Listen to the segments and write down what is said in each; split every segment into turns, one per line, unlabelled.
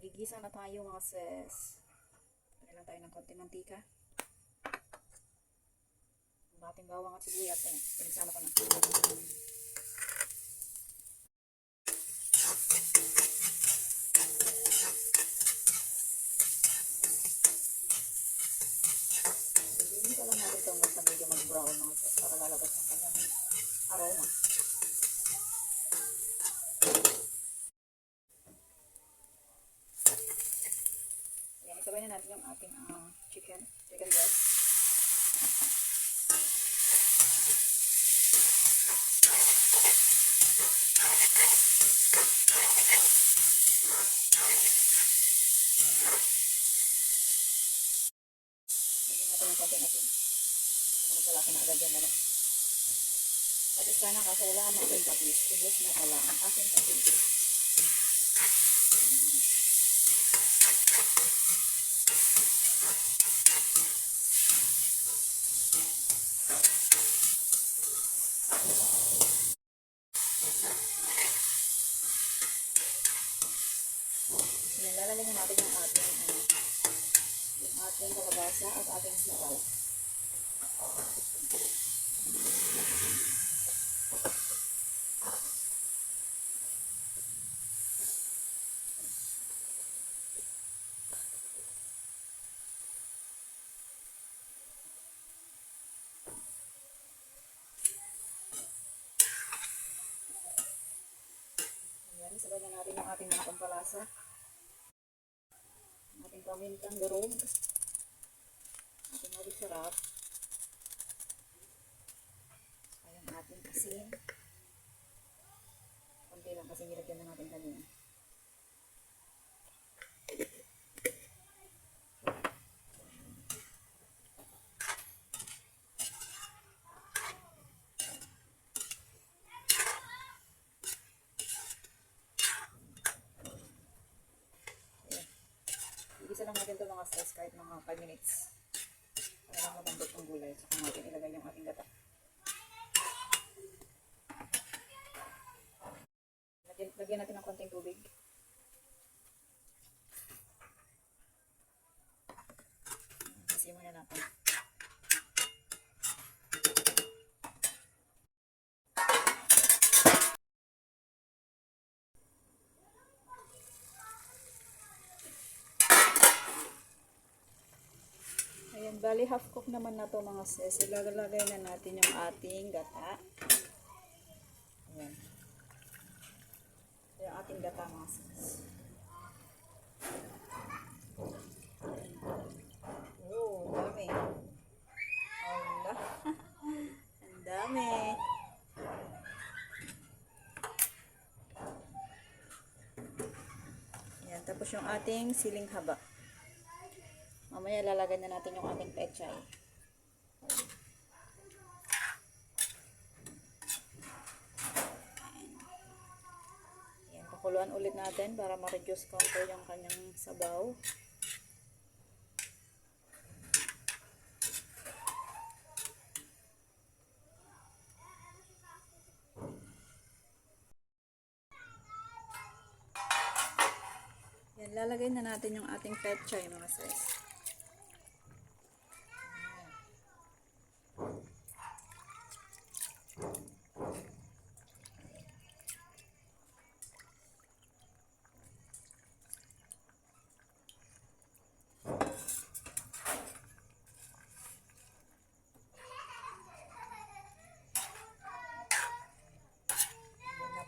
Nagigisa na tayo mga sis. Lagyan lang tayo ng konti mantika. Ang ating bawang at sibuyas. Ayan, pinagsama ko na. Hindi pa lang natin itong sa medyo mag-brown mga sis para lalabas ng kanyang aroma. Ayan, isabay na natin yung ating chicken breast. Lagyan natin yung konting asin. Magkalaki na agad yan na. Patis ka na kasi wala naman yung patis. Ubus na pala ang aking patis. Lalagyan natin yung ating kalabasa at ating sitaw. Ayan, sabayan natin yung ating mga pampalasa. Ating pamintang durog. Ating ulit sarap. Ayan ating asin. Konti lang kasi nilagyan na natin kanina. Igisa lang natin ito mga stress kahit mga 5 minutes. Para lang mabambot ng gulay. Saka natin ilagay yung ating gata. Lagyan natin ng konting tubig. Simmer na natin. Ayan, bali half cook naman na to mga sis. Ilalagay na natin yung ating gata. Ayan. Yung ating gata mga sis. Oh, dami. Allah. Ang dami. Ayan, tapos yung ating siling haba. Mamaya lalagay na natin yung ating pechay. Ayan, pakuluan ulit natin para ma-reduce konti yung kanyang sabaw. Ayan, lalagay na natin yung ating pechay mga sis.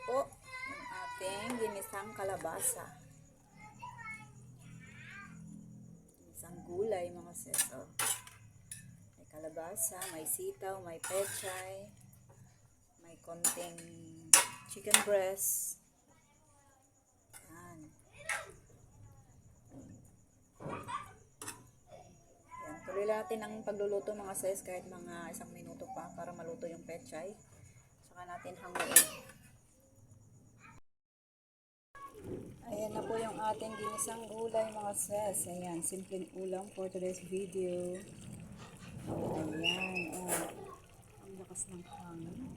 Po yung ating ginisang kalabasa. Ginisang gulay mga seso. May kalabasa, may sitaw, may pechay, may konting chicken breast. Yan. Yan. Tuloy natin ang pagluluto mga sis kahit mga 1 minuto pa para maluto yung pechay. Saka natin hanguin. Ayan na po yung ating ginisang gulay mga sis. Ayan, simpleng ulam for today's video. Ayan, oh. Ang lakas ng hangin.